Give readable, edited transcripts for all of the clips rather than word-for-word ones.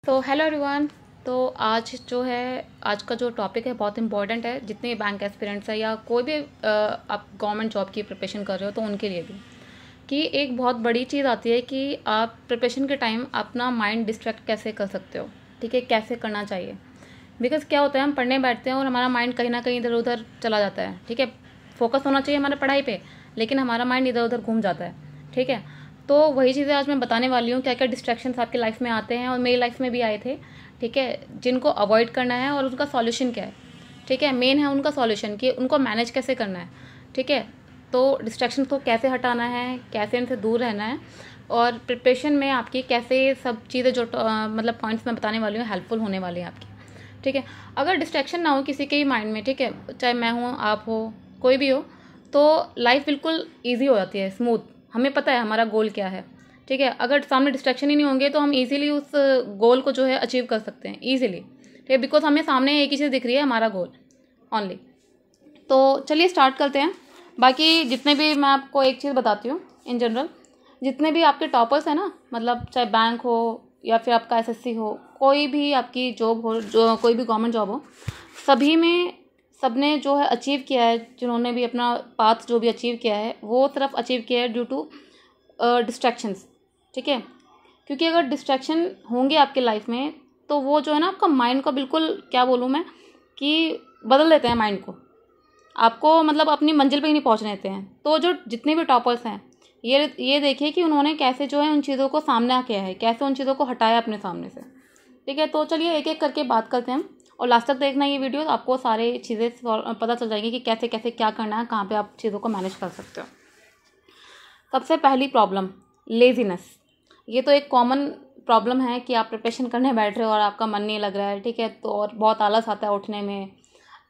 तो hello everyone. तो आज जो है आज का जो टॉपिक है बहुत इंपॉर्टेंट है, जितने बैंक एस्पिरेंट्स है या कोई भी आप गवर्नमेंट जॉब की प्रिपरेशन कर रहे हो तो उनके लिए भी, कि एक बहुत बड़ी चीज़ आती है कि आप प्रिपरेशन के टाइम अपना माइंड डिस्ट्रैक्ट कैसे कर सकते हो। ठीक है, कैसे करना चाहिए। बिकॉज क्या होता है, हम पढ़ने बैठते हैं और हमारा माइंड कहीं ना कहीं इधर उधर चला जाता है। ठीक है, फोकस होना चाहिए हमारे पढ़ाई पे, लेकिन हमारा माइंड इधर उधर घूम जाता है। ठीक है, तो वही चीज़ें आज मैं बताने वाली हूँ, क्या क्या डिस्ट्रैक्शंस आपकी लाइफ में आते हैं और मेरी लाइफ में भी आए थे। ठीक है, जिनको अवॉइड करना है और उनका सॉल्यूशन क्या है। ठीक है, मेन है उनका सॉल्यूशन कि उनको मैनेज कैसे करना है। ठीक है, तो डिस्ट्रैक्शन को कैसे हटाना है, कैसे इनसे दूर रहना है, और प्रिपरेशन में आपकी कैसे सब चीज़ें जो मतलब पॉइंट्स मैं बताने वाली हूँ हेल्पफुल होने वाली हैं आपकी। ठीक है, अगर डिस्ट्रैक्शन ना हो किसी के ही माइंड में, ठीक है, चाहे मैं हूँ, आप हो, कोई भी हो, तो लाइफ बिल्कुल ईजी हो जाती है, स्मूथ। हमें पता है हमारा गोल क्या है। ठीक है, अगर सामने डिस्ट्रैक्शन ही नहीं होंगे तो हम इजीली उस गोल को जो है अचीव कर सकते हैं ईजिली। ठीक है, बिकॉज हमें सामने एक ही चीज़ दिख रही है, हमारा गोल ओनली। तो चलिए स्टार्ट करते हैं। बाकी जितने भी मैं आपको एक चीज़ बताती हूँ इन जनरल, जितने भी आपके टॉपर्स हैं ना, मतलब चाहे बैंक हो या फिर आपका एसएससी हो, कोई भी आपकी जॉब हो, जो कोई भी गवर्नमेंट जॉब हो, सभी में सबने जो है अचीव किया है, जिन्होंने भी अपना पाथ जो भी अचीव किया है वो सिर्फ अचीव किया है ड्यू टू डिस्ट्रैक्शंस। ठीक है, क्योंकि अगर डिस्ट्रैक्शन होंगे आपके लाइफ में तो वो जो है ना आपका माइंड को बिल्कुल, क्या बोलूँ मैं, कि बदल देते हैं माइंड को, आपको मतलब अपनी मंजिल पे ही नहीं पहुंचने देते हैं। तो जो जितने भी टॉपर्स हैं, ये देखिए कि उन्होंने कैसे जो है उन चीज़ों को सामना किया है, कैसे उन चीज़ों को हटाया अपने सामने से। ठीक है, तो चलिए एक एक करके बात करते हैं और लास्ट तक देखना ये वीडियो, तो आपको सारी चीज़ें पता चल जाएगी कि कैसे कैसे क्या करना है, कहाँ पे आप चीज़ों को मैनेज कर सकते हो। सबसे पहली प्रॉब्लम, लेजीनेस। ये तो एक कॉमन प्रॉब्लम है कि आप प्रिपरेशन करने बैठ रहे हो और आपका मन नहीं लग रहा है। ठीक है, तो और बहुत आलस आता है उठने में।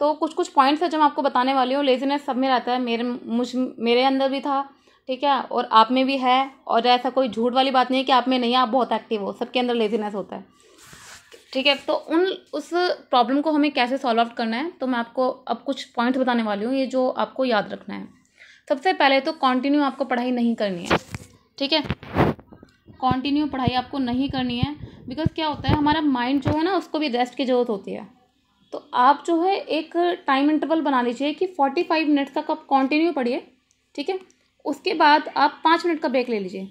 तो कुछ कुछ पॉइंट्स है जो मैं आपको बताने वाली हूँ। लेजीनेस सब में रहता है, मेरे अंदर भी था। ठीक है, और आप में भी है, और ऐसा कोई झूठ वाली बात नहीं है कि आप में नहीं है, आप बहुत एक्टिव हो, सबके अंदर लेजीनेस होता है। ठीक है, तो उस प्रॉब्लम को हमें कैसे सॉल्व आउट करना है, तो मैं आपको अब कुछ पॉइंट्स बताने वाली हूँ, ये जो आपको याद रखना है। सबसे पहले तो कंटिन्यू आपको पढ़ाई नहीं करनी है। ठीक है, कंटिन्यू पढ़ाई आपको नहीं करनी है, बिकॉज क्या होता है, हमारा माइंड जो है ना उसको भी रेस्ट की ज़रूरत होती है। तो आप जो है एक टाइम इंटरवल बना लीजिए कि 45 मिनट्स तक आप कंटिन्यू पढ़िए। ठीक है, उसके बाद आप 5 मिनट का ब्रेक ले लीजिए।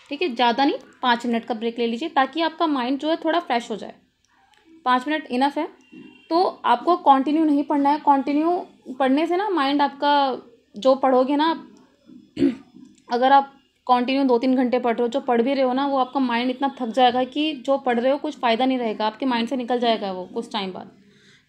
ठीक है, ज़्यादा नहीं, 5 मिनट का ब्रेक ले लीजिए ताकि आपका माइंड जो है थोड़ा फ्रेश हो जाए। 5 मिनट इनफ है। तो आपको कंटिन्यू नहीं पढ़ना है। कंटिन्यू पढ़ने से ना माइंड आपका, जो पढ़ोगे ना अगर आप कंटिन्यू 2-3 घंटे पढ़ रहे हो, जो पढ़ भी रहे हो ना, वो आपका माइंड इतना थक जाएगा कि जो पढ़ रहे हो कुछ फ़ायदा नहीं रहेगा, आपके माइंड से निकल जाएगा वो कुछ टाइम बाद।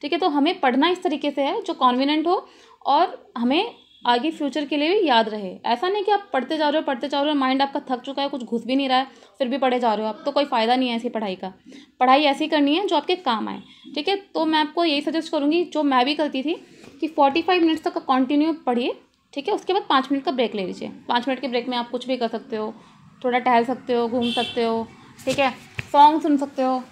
ठीक है, तो हमें पढ़ना इस तरीके से है जो कॉन्वीनेंट हो और हमें आगे फ्यूचर के लिए भी याद रहे। ऐसा नहीं कि आप पढ़ते जा रहे हो, माइंड आपका थक चुका है, कुछ घुस भी नहीं रहा है, फिर भी पढ़े जा रहे हो आप, तो कोई फ़ायदा नहीं है ऐसी पढ़ाई का। पढ़ाई ऐसी करनी है जो आपके काम आए। ठीक है, तो मैं आपको यही सजेस्ट करूँगी जो मैं भी करती थी, कि 45 मिनट्स तक कंटिन्यू पढ़िए। ठीक है, उसके बाद 5 मिनट का ब्रेक ले लीजिए। 5 मिनट के ब्रेक में आप कुछ भी कर सकते हो, थोड़ा टहल सकते हो, घूम सकते हो। ठीक है, सॉन्ग सुन सकते हो,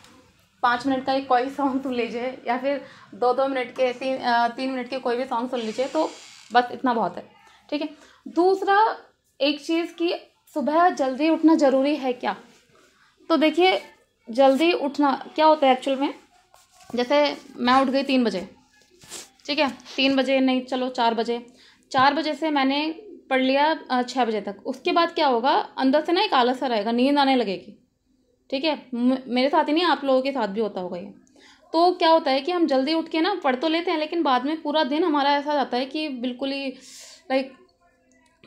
5 मिनट का एक कोई सॉन्ग सुन लीजिए, या फिर 2-2 मिनट के 3 मिनट के कोई भी सॉन्ग सुन लीजिए, तो बस इतना बहुत है। ठीक है, दूसरा एक चीज़ कि सुबह जल्दी उठना ज़रूरी है क्या। तो देखिए, जल्दी उठना क्या होता है एक्चुअल में, जैसे मैं उठ गई 3 बजे। ठीक है, 3 बजे नहीं, चलो 4 बजे, 4 बजे से मैंने पढ़ लिया 6 बजे तक। उसके बाद क्या होगा, अंदर से ना एक आलस सा रहेगा, नींद आने लगेगी। ठीक है, मेरे साथ ही नहीं, आप लोगों के साथ भी होता होगा ये। तो क्या होता है कि हम जल्दी उठ के ना पढ़ तो लेते हैं, लेकिन बाद में पूरा दिन हमारा ऐसा जाता है कि बिल्कुल ही लाइक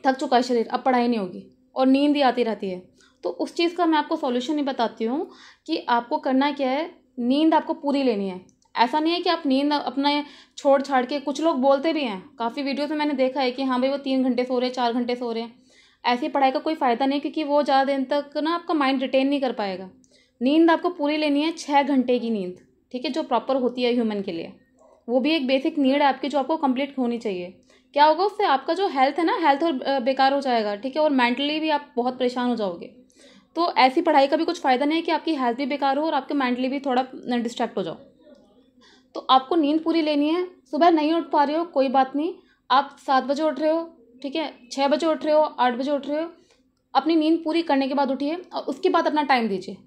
थक चुका है शरीर, अब पढ़ाई नहीं होगी, और नींद ही आती रहती है। तो उस चीज़ का मैं आपको सॉल्यूशन ही बताती हूँ कि आपको करना क्या है। नींद आपको पूरी लेनी है। ऐसा नहीं है कि आप नींद अपना छोड़ छाड़ के, कुछ लोग बोलते भी हैं, काफ़ी वीडियोस में मैंने देखा है कि हाँ भाई वो 3 घंटे सो रहे हैं, 4 घंटे सो रहे हैं। ऐसी पढ़ाई का कोई फ़ायदा नहीं, क्योंकि वो ज़्यादा दिन तक ना आपका माइंड रिटेन नहीं कर पाएगा। नींद आपको पूरी लेनी है, 6 घंटे की नींद। ठीक है, जो प्रॉपर होती है ह्यूमन के लिए, वो भी एक बेसिक नीड है आपकी जो आपको कंप्लीट होनी चाहिए। क्या होगा उससे, आपका जो हेल्थ है ना, हेल्थ और बेकार हो जाएगा। ठीक है, और मेंटली भी आप बहुत परेशान हो जाओगे। तो ऐसी पढ़ाई का भी कुछ फ़ायदा नहीं है कि आपकी हेल्थ भी बेकार हो और आपके मेंटली भी थोड़ा डिस्ट्रैक्ट हो जाओ। तो आपको नींद पूरी लेनी है। सुबह नहीं उठ पा रहे हो, कोई बात नहीं, आप 7 बजे उठ रहे हो, ठीक है, 6 बजे उठ रहे हो, 8 बजे उठ रहे हो, अपनी नींद पूरी करने के बाद उठिए और उसके बाद अपना टाइम दीजिए।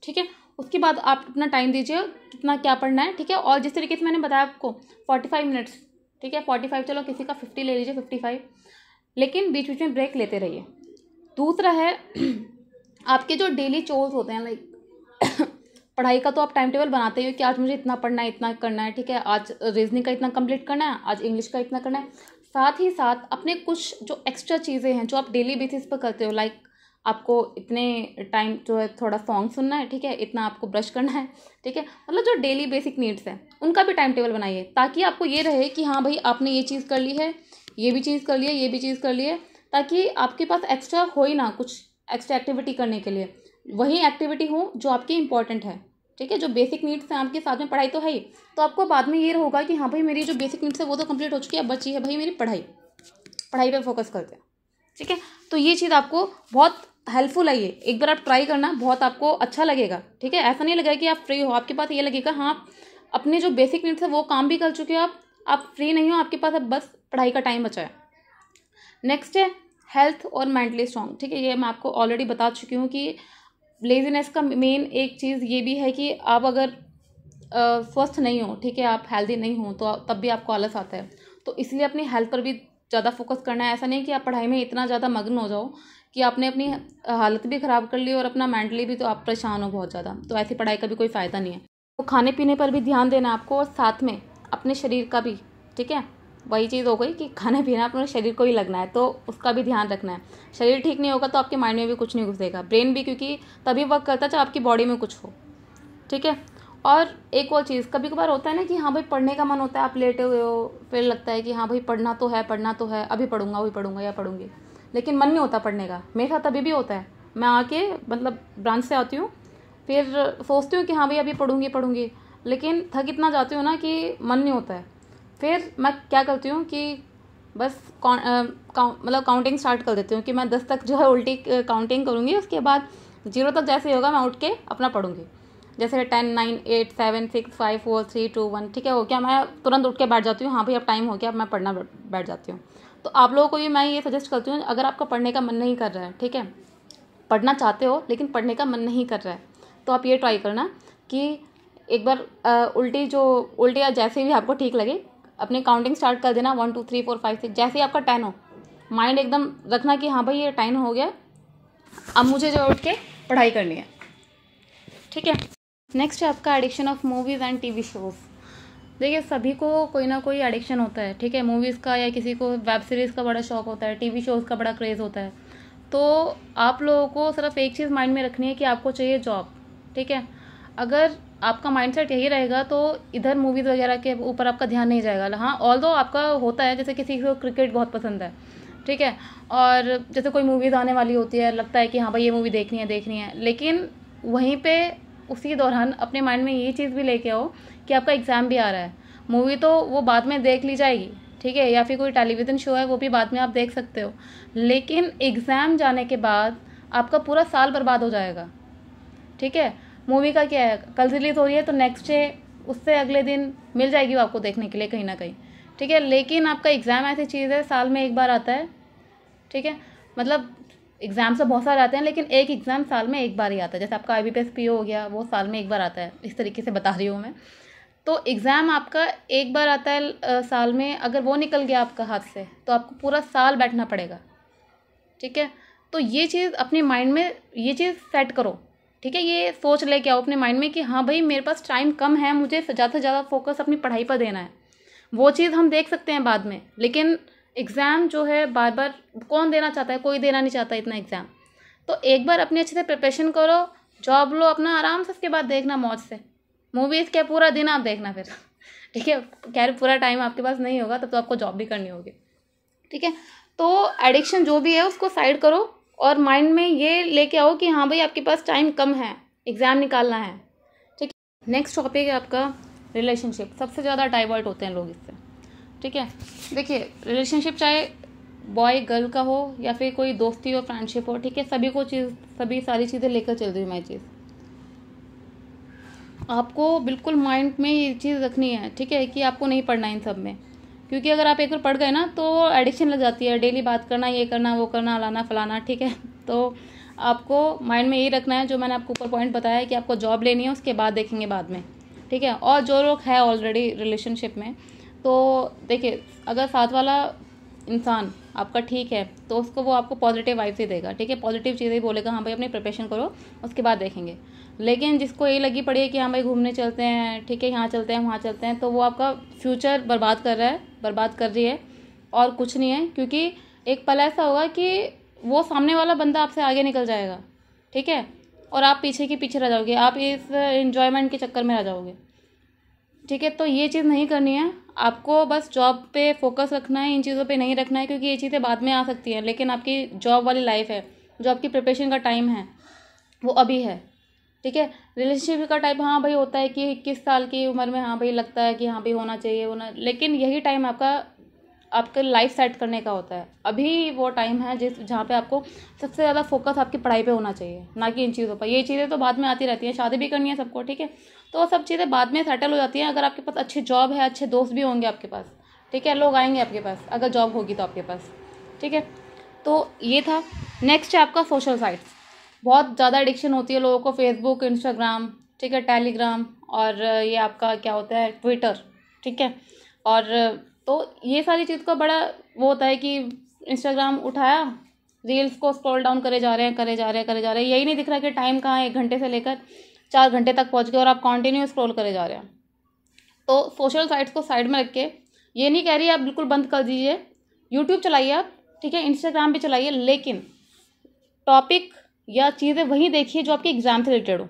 ठीक है, उसके बाद आप अपना टाइम दीजिए कितना क्या पढ़ना है, ठीक है। और जिस तरीके से मैंने बताया आपको 45 मिनट्स, ठीक है, 45, चलो किसी का 50 ले लीजिए, 55, लेकिन बीच बीच में ब्रेक लेते रहिए। दूसरा है आपके जो डेली चोर्स होते हैं, लाइक पढ़ाई का तो आप टाइम टेबल बनाते ही हो कि आज मुझे इतना पढ़ना है, इतना करना है, ठीक है, आज रीजनिंग का इतना कंप्लीट करना है, आज इंग्लिश का इतना करना है। साथ ही साथ अपने कुछ जो एक्स्ट्रा चीज़ें हैं जो आप डेली बेसिस पर करते हो, लाइक आपको इतने टाइम जो है थोड़ा सॉन्ग सुनना है, ठीक है, इतना आपको ब्रश करना है, ठीक है, मतलब जो डेली बेसिक नीड्स हैं उनका भी टाइम टेबल बनाइए, ताकि आपको ये रहे कि हाँ भाई आपने ये चीज़ कर ली है, ये भी चीज़ कर ली है, ये भी चीज़ कर ली है, ताकि आपके पास एक्स्ट्रा हो ही ना कुछ एक्स्ट्रा एक्टिविटी करने के लिए, वही एक्टिविटी हो जो आपकी इंपॉर्टेंट है, ठीक है। जो बेसिक नीड्स हैं आपके, साथ में पढ़ाई तो है ही, तो आपको बाद में ये होगा कि हाँ भाई मेरी जो बेसिक नीड्स है वो तो कंप्लीट हो चुकी है, अब बची है भाई मेरी पढ़ाई, पढ़ाई पे फोकस करते हैं, ठीक है। तो ये चीज़ आपको बहुत हेल्पफुल है, ये एक बार आप ट्राई करना, बहुत आपको अच्छा लगेगा, ठीक है। ऐसा नहीं लगेगा कि आप फ्री हो, आपके पास ये लगेगा हाँ अपने जो बेसिक नीड्स है वो काम भी कर चुके हो, आप फ्री नहीं हो, आपके पास अब बस पढ़ाई का टाइम बचा है। नेक्स्ट है हेल्थ और मेंटली स्ट्रांग, ठीक है। ये मैं आपको ऑलरेडी बता चुकी हूँ कि लेजीनेस का मेन एक चीज़ ये भी है कि आप अगर स्वस्थ नहीं हो, ठीक है, आप हेल्दी नहीं हो, तो तब भी आपको आलस आता है, तो इसलिए अपनी हेल्थ पर भी ज़्यादा फोकस करना है। ऐसा नहीं कि आप पढ़ाई में इतना ज़्यादा मग्न हो जाओ कि आपने अपनी हालत भी ख़राब कर ली और अपना मेंटली भी तो आप परेशान हो बहुत ज़्यादा, तो ऐसी पढ़ाई का भी कोई फ़ायदा नहीं है। तो खाने पीने पर भी ध्यान देना आपको, और साथ में अपने शरीर का भी, ठीक है। वही चीज़ हो गई कि खाना पीना अपने शरीर को ही लगना है, तो उसका भी ध्यान रखना है। शरीर ठीक नहीं होगा तो आपके माइंड में भी कुछ नहीं घुसेगा, ब्रेन भी, क्योंकि तभी वर्क करता है जब आपकी बॉडी में कुछ हो, ठीक है। और एक और चीज़, कभी कभार होता है ना कि हाँ भाई पढ़ने का मन होता है, आप लेटे हुए हो, फिर लगता है कि हाँ भाई पढ़ना तो है, पढ़ना तो है, अभी पढ़ूंगा, अभी पढ़ूंगा या पढ़ूंगी, लेकिन मन नहीं होता पढ़ने का। मेरे साथ अभी भी होता है, मैं आके मतलब ब्रांच से आती हूँ, फिर सोचती हूँ कि हाँ भाई अभी पढ़ूंगी पढ़ूंगी, लेकिन थक इतना जाती हूँ ना कि मन नहीं होता है। फिर मैं क्या करती हूँ कि बस मतलब काउंटिंग स्टार्ट कर देती हूँ कि मैं 10 तक जो है उल्टी काउंटिंग करूँगी, उसके बाद 0 तक जैसे होगा मैं उठ के अपना पढ़ूँगी। जैसे 10, 9, 8, 7, 6, 5, 4, 3, 2, 1, ठीक है, हो गया, मैं तुरंत उठ के बैठ जाती हूँ, हाँ भाई अब टाइम हो गया, अब मैं पढ़ना बैठ जाती हूँ। तो आप लोगों को भी मैं ये सजेस्ट करती हूँ, अगर आपका पढ़ने का मन नहीं कर रहा है, ठीक है, पढ़ना चाहते हो लेकिन पढ़ने का मन नहीं कर रहा है, तो आप ये ट्राई करना कि एक बार उल्टी या जैसे भी आपको ठीक लगे अपनी काउंटिंग स्टार्ट कर देना, 1, 2, 3, 4, 5, 6, जैसे ही आपका 10 हो, माइंड एकदम रखना कि हाँ भाई ये 10 हो गया, अब मुझे जो उठ के पढ़ाई करनी है, ठीक है। नेक्स्ट है आपका addiction of movies and TV shows. देखिए सभी को कोई ना कोई एडिक्शन होता है, ठीक है, मूवीज़ का, या किसी को वेब सीरीज़ का बड़ा शौक होता है, टीवी शोज़ का बड़ा क्रेज़ होता है। तो आप लोगों को सिर्फ एक चीज़ माइंड में रखनी है कि आपको चाहिए जॉब, ठीक है। अगर आपका माइंडसेट यही रहेगा तो इधर मूवीज़ वगैरह के ऊपर आपका ध्यान नहीं जाएगा। हाँ, ऑल्दो आपका होता है, जैसे किसी को क्रिकेट बहुत पसंद है, ठीक है, और जैसे कोई मूवीज़ आने वाली होती है, लगता है कि हाँ भाई ये मूवी देखनी है, लेकिन वहीं पे उसी दौरान अपने माइंड में ये चीज़ भी लेके आओ कि आपका एग्ज़ाम भी आ रहा है। मूवी तो वो बाद में देख ली जाएगी, ठीक है, या फिर कोई टेलीविज़न शो है वो भी बाद में आप देख सकते हो, लेकिन एग्ज़ाम जाने के बाद आपका पूरा साल बर्बाद हो जाएगा, ठीक है। मूवी का क्या है, कल रिलीज़ हो रही है तो नेक्स्ट डे, उससे अगले दिन मिल जाएगी वो आपको देखने के लिए कहीं ना कहीं, ठीक है, लेकिन आपका एग्ज़ाम ऐसी चीज़ है साल में एक बार आता है, ठीक है, मतलब एग्ज़ाम्स तो बहुत सारे आते हैं लेकिन एक एग्ज़ाम साल में एक बार ही आता है। जैसे आपका IBPS PO हो गया, वो साल में एक बार आता है, इस तरीके से बता रही हूँ मैं। तो एग्ज़ाम आपका एक बार आता है साल में, अगर वो निकल गया आपका हाथ से तो आपको पूरा साल बैठना पड़ेगा, ठीक है। तो ये चीज़ अपने माइंड में ये चीज़ सेट करो, ठीक है, ये सोच लेके आओ अपने माइंड में कि हाँ भाई मेरे पास टाइम कम है, मुझे ज़्यादा से ज़्यादा फोकस अपनी पढ़ाई पर देना है। वो चीज़ हम देख सकते हैं बाद में, लेकिन एग्ज़ाम जो है बार बार कौन देना चाहता है, कोई देना नहीं चाहता इतना एग्ज़ाम। तो एक बार अपनी अच्छे से प्रिपरेशन करो, जॉब लो अपना आराम से, उसके बाद देखना मौज से मूवीज़, क्या पूरा दिन आप देखना फिर ठीक है, खैर पूरा टाइम आपके पास नहीं होगा तब तो आपको जॉब भी करनी होगी, ठीक है। तो एडिक्शन जो भी है उसको साइड करो और माइंड में ये लेके आओ कि हाँ भाई आपके पास टाइम कम है, एग्ज़ाम निकालना है, ठीक है। नेक्स्ट टॉपिक है आपका रिलेशनशिप। सबसे ज़्यादा डाइवर्ट होते हैं लोग इससे, ठीक है। देखिए रिलेशनशिप चाहे बॉय गर्ल का हो या फिर कोई दोस्ती हो, फ्रेंडशिप हो, ठीक है, सभी सारी चीज़ें लेकर चल रही हूँ मैं चीज़। आपको बिल्कुल माइंड में ये चीज़ रखनी है, ठीक है, कि आपको नहीं पढ़ना इन सब में, क्योंकि अगर आप एक बार पढ़ गए ना तो एडिक्शन लग जाती है, डेली बात करना, ये करना, वो करना, लाना फलाना, ठीक है। तो आपको माइंड में यही रखना है जो मैंने आपको ऊपर पॉइंट बताया है कि आपको जॉब लेनी है, उसके बाद देखेंगे बाद में, ठीक है। और जो लोग है ऑलरेडी रिलेशनशिप में, तो देखिए अगर साथ वाला इंसान आपका ठीक है तो उसको वो आपको पॉजिटिव वाइब्स ही देगा, ठीक है, पॉजिटिव चीज़ें ही बोलेगा, हाँ भाई अपनी प्रिपरेशन करो उसके बाद देखेंगे। लेकिन जिसको ये लगी पड़ी है कि हाँ भाई घूमने चलते हैं, ठीक है, यहाँ चलते हैं वहाँ चलते हैं, तो वो आपका फ्यूचर बर्बाद कर रहा है, बर्बाद कर रही है, और कुछ नहीं है। क्योंकि एक पल ऐसा होगा कि वो सामने वाला बंदा आपसे आगे निकल जाएगा, ठीक है, और आप पीछे के पीछे रह जाओगे, आप इस एन्जॉयमेंट के चक्कर में रह जाओगे, ठीक है। तो ये चीज़ नहीं करनी है आपको, बस जॉब पे फोकस रखना है, इन चीज़ों पे नहीं रखना है, क्योंकि ये चीज़ें बाद में आ सकती हैं। लेकिन आपकी जॉब वाली लाइफ है, जो आपकी प्रिपरेशन का टाइम है वो अभी है, ठीक है। रिलेशनशिप का टाइप हाँ भाई होता है कि 21 साल की उम्र में हाँ भाई लगता है कि हाँ भाई होना चाहिए होना, लेकिन यही टाइम आपका लाइफ सेट करने का होता है। अभी वो टाइम है जहाँ पे आपको सबसे ज़्यादा फोकस आपकी पढ़ाई पे होना चाहिए, ना कि इन चीज़ों पर। ये चीज़ें तो बाद में आती रहती हैं, शादी भी करनी है सबको, ठीक है, तो सब चीज़ें बाद में सेटल हो जाती हैं। अगर आपके पास अच्छी जॉब है, अच्छे दोस्त भी होंगे आपके पास, ठीक है, लोग आएंगे आपके पास अगर जॉब होगी तो आपके पास, ठीक है। तो ये था। नेक्स्ट है आपका सोशल साइट्स। बहुत ज़्यादा एडिक्शन होती है लोगों को, फेसबुक, इंस्टाग्राम, ठीक है, टेलीग्राम, और ये आपका क्या होता है ट्विटर, ठीक है। और तो ये सारी चीज़ का बड़ा वो होता है कि इंस्टाग्राम उठाया, रील्स को स्क्रॉल डाउन करे जा रहे हैं, करे जा रहे हैं, करे जा रहे हैं, यही नहीं दिख रहा कि टाइम कहाँ है, 1 घंटे से लेकर 4 घंटे तक पहुँच गए और आप कंटिन्यू स्क्रॉल करे जा रहे हैं। तो सोशल साइट्स को साइड में रख के, ये नहीं कह रही आप बिल्कुल बंद कर दीजिए, यूट्यूब चलाइए आप, ठीक है, इंस्टाग्राम भी चलाइए, लेकिन टॉपिक या चीज़ें वही देखिए जो आपके एग्जाम से रिलेटेड हो,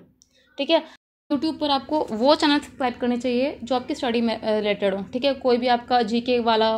ठीक है। यूट्यूब पर आपको वो चैनल सब्सक्राइब करने चाहिए जो आपकी स्टडी में रिलेटेड हो, ठीक है। कोई भी आपका जीके वाला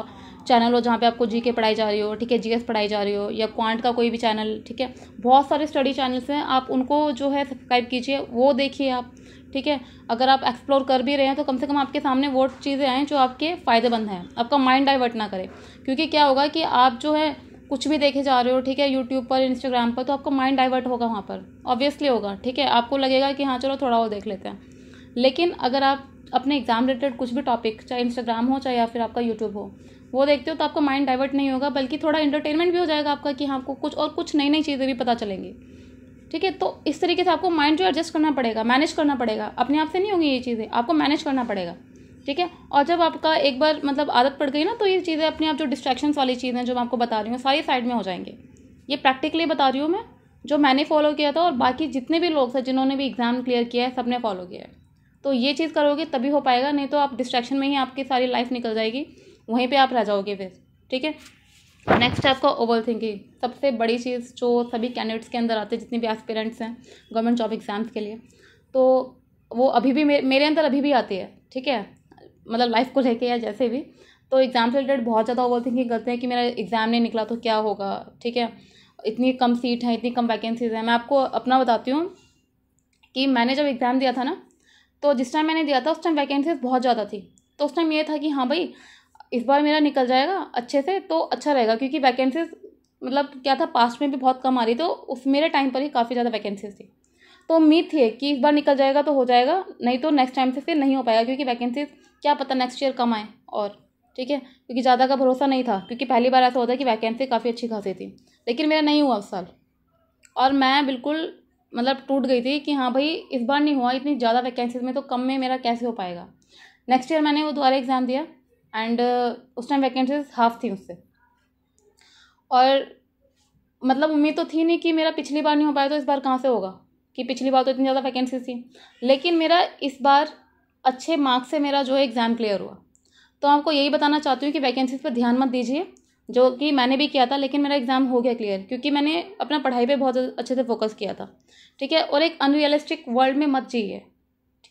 चैनल हो जहाँ पे आपको जीके पढ़ाई जा रही हो, ठीक है, जीएस पढ़ाई जा रही हो, या क्वांट का कोई भी चैनल, ठीक है। बहुत सारे स्टडी चैनल्स हैं, आप उनको जो है सब्सक्राइब कीजिए, वो देखिए आप, ठीक है। अगर आप एक्सप्लोर कर भी रहे हैं तो कम से कम आपके सामने वो चीज़ें आएँ जो आपके फ़ायदेमंद हैं, आपका माइंड डाइवर्ट ना करें। क्योंकि क्या होगा कि आप जो है कुछ भी देखे जा रहे हो, ठीक है, यूट्यूब पर, इंस्टाग्राम पर, तो आपका माइंड डाइवर्ट होगा वहाँ पर, ऑब्वियसली होगा, ठीक है। आपको लगेगा कि हाँ चलो थोड़ा और देख लेते हैं। लेकिन अगर आप अपने एग्जाम रिलेटेड कुछ भी टॉपिक, चाहे इंस्टाग्राम हो चाहे या फिर आपका यूट्यूब हो, वो देखते हो तो आपका माइंड डाइवर्ट नहीं होगा, बल्कि थोड़ा इंटरटेनमेंट भी हो जाएगा आपका कि हाँ आपको कुछ नई नई चीज़ें भी पता चलेंगी, ठीक है। तो इस तरीके से आपको माइंड जो एडजस्ट करना पड़ेगा, मैनेज करना पड़ेगा, अपने आप से नहीं होंगी ये चीज़ें, आपको मैनेज करना पड़ेगा, ठीक है। और जब आपका एक बार मतलब आदत पड़ गई ना, तो ये चीज़ें अपने आप, जो डिस्ट्रैक्शंस वाली चीज़ें जो मैं आपको बता रही हूँ, सारी साइड में हो जाएंगे। ये प्रैक्टिकली बता रही हूँ मैं, जो मैंने फॉलो किया था और बाकी जितने भी लोग हैं जिन्होंने भी एग्जाम क्लियर किया है, सबने फॉलो किया है। तो ये चीज़ करोगे तभी हो पाएगा, नहीं तो आप डिस्ट्रैक्शन में ही आपकी सारी लाइफ निकल जाएगी, वहीं पे आप रह जाओगे फिर, ठीक है। नेक्स्ट है आपका ओवर थिंकिंग। सबसे बड़ी चीज़ जो सभी कैंडिडेट्स के अंदर आते हैं, जितने भी एस्पिरेंट्स हैं गवर्नमेंट जॉब एग्जाम्स के लिए, तो वो अभी भी मेरे अंदर अभी भी आती है, ठीक है, मतलब लाइफ को लेके या जैसे भी। तो एग्ज़ाम से रिलेटेड बहुत ज़्यादा ओवर थिंकिंग करते हैं कि मेरा एग्ज़ाम नहीं निकला तो क्या होगा, ठीक है, इतनी कम सीट है, इतनी कम वैकेंसीज़ हैं। मैं आपको अपना बताती हूँ कि मैंने जब एग्ज़ाम दिया था ना, तो जिस टाइम मैंने दिया था उस टाइम वैकेंसीज बहुत ज़्यादा थी। तो उस टाइम ये था कि हाँ भाई इस बार मेरा निकल जाएगा अच्छे से तो अच्छा रहेगा, क्योंकि वैकेंसीज मतलब क्या था, पास्ट में भी बहुत कम आ रही, तो उस मेरे टाइम पर ही काफ़ी ज़्यादा वैकेंसीज थी। तो उम्मीद थी कि इस बार निकल जाएगा तो हो जाएगा, नहीं तो नेक्स्ट टाइम से फिर नहीं हो पाएगा, क्योंकि वैकेंसीज क्या पता नेक्स्ट ईयर कम आए, और ठीक है, क्योंकि ज़्यादा का भरोसा नहीं था, क्योंकि पहली बार ऐसा होता है कि वैकेंसी काफ़ी अच्छी खासी थी। लेकिन मेरा नहीं हुआ उस साल, और मैं बिल्कुल मतलब टूट गई थी कि हाँ भाई इस बार नहीं हुआ, इतनी ज़्यादा वैकेंसीज में तो कम में मेरा कैसे हो पाएगा। नेक्स्ट ईयर मैंने वो दोबारा एग्ज़ाम दिया, एंड उस टाइम वैकेंसीज हाफ थी उससे, और मतलब उम्मीद तो थी नहीं कि मेरा पिछली बार नहीं हो पाया तो इस बार कहाँ से होगा, कि पिछली बार तो इतनी ज़्यादा वैकेंसीज थी। लेकिन मेरा इस बार अच्छे मार्क्स से मेरा जो है एग्ज़ाम क्लियर हुआ। तो आपको यही बताना चाहती हूँ कि वैकेंसीज पर ध्यान मत दीजिए, जो कि मैंने भी किया था, लेकिन मेरा एग्ज़ाम हो गया क्लियर, क्योंकि मैंने अपना पढ़ाई पे बहुत अच्छे से फोकस किया था, ठीक है। और एक अनरियलिस्टिक वर्ल्ड में मत जिए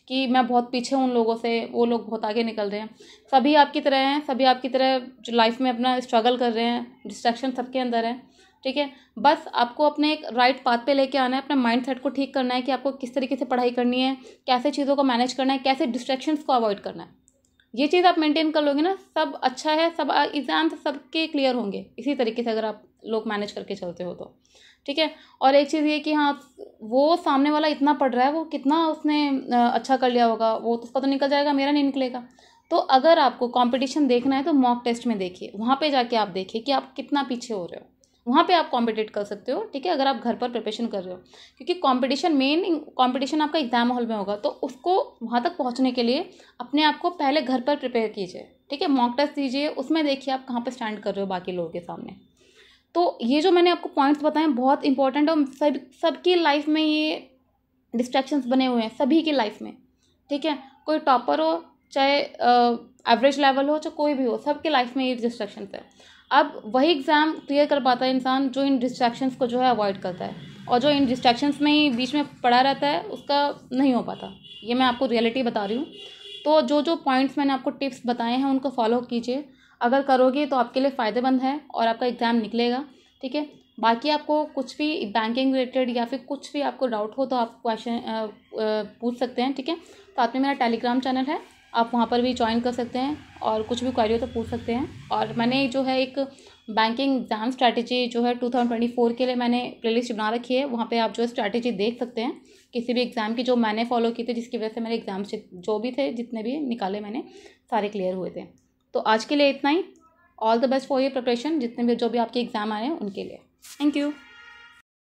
कि मैं बहुत पीछे हूँ उन लोगों से, वो लोग बहुत आगे निकल रहे हैं। सभी आपकी तरह हैं, सभी आपकी तरह जो लाइफ में अपना स्ट्रगल कर रहे हैं, डिस्ट्रैक्शन सबके अंदर है, ठीक है। बस आपको अपने एक राइट पाथ पे लेके आना है, अपने माइंड सेट को ठीक करना है कि आपको किस तरीके से पढ़ाई करनी है, कैसे चीज़ों को मैनेज करना है, कैसे डिस्ट्रैक्शंस को अवॉइड करना है। ये चीज़ आप मेंटेन कर लोगे ना, सब अच्छा है, सब एग्ज़ाम सबके क्लियर होंगे इसी तरीके से, अगर आप लोग मैनेज करके चलते हो तो, ठीक है। और एक चीज़ ये कि हाँ वो सामने वाला इतना पढ़ रहा है, वो कितना उसने अच्छा कर लिया होगा, वो तो उसका तो निकल जाएगा, मेरा नहीं निकलेगा। तो अगर आपको कंपटीशन देखना है तो मॉक टेस्ट में देखिए, वहाँ पे जाके आप देखिए कि आप कितना पीछे हो रहे हो, वहाँ पे आप कॉम्पिटिट कर सकते हो, ठीक है, अगर आप घर पर प्रिपरेशन कर रहे हो। क्योंकि कंपटीशन, मेन कंपटीशन आपका एग्जाम हॉल में होगा, तो उसको वहाँ तक पहुँचने के लिए अपने आप को पहले घर पर प्रिपेयर कीजिए, ठीक है। मॉक टेस्ट दीजिए, उसमें देखिए आप कहाँ पर स्टैंड कर रहे हो बाकी लोगों के सामने। तो ये जो मैंने आपको पॉइंट्स बताए बहुत इंपॉर्टेंट है, और सबकी लाइफ में ये डिस्ट्रैक्शंस बने हुए हैं, सभी की लाइफ में, ठीक है। कोई टॉपर हो, चाहे एवरेज लेवल हो, चाहे कोई भी हो, सबके लाइफ में ये डिस्ट्रैक्शंस है। अब वही एग्ज़ाम क्लियर कर पाता है इंसान जो इन डिस्ट्रैक्शंस को जो है अवॉइड करता है, और जो इन डिस्ट्रैक्शंस में ही बीच में पड़ा रहता है उसका नहीं हो पाता। ये मैं आपको रियलिटी बता रही हूँ। तो जो जो पॉइंट्स मैंने आपको टिप्स बताए हैं उनको फॉलो कीजिए, अगर करोगे तो आपके लिए फ़ायदेमंद है और आपका एग्ज़ाम निकलेगा, ठीक है। बाकी आपको कुछ भी बैंकिंग रिलेटेड या फिर कुछ भी आपको डाउट हो तो आप क्वेश्चन पूछ सकते हैं, ठीक है। साथ में मेरा टेलीग्राम चैनल है, आप वहाँ पर भी ज्वाइन कर सकते हैं और कुछ भी क्वेरी हो तो पूछ सकते हैं। और मैंने जो है एक बैंकिंग एग्ज़ाम स्ट्रैटेजी जो है 2024 के लिए मैंने प्लेलिस्ट बना रखी है, वहाँ पे आप जो है स्ट्रैटेजी देख सकते हैं किसी भी एग्ज़ाम की, जो मैंने फॉलो की थी, जिसकी वजह से मेरे एग्ज़ाम जो भी थे, जितने भी निकाले मैंने, सारे क्लियर हुए थे। तो आज के लिए इतना ही। All the best for your preparation, जितने भी जो भी आपके एग्ज़ाम आए हैं उनके लिए। Thank you.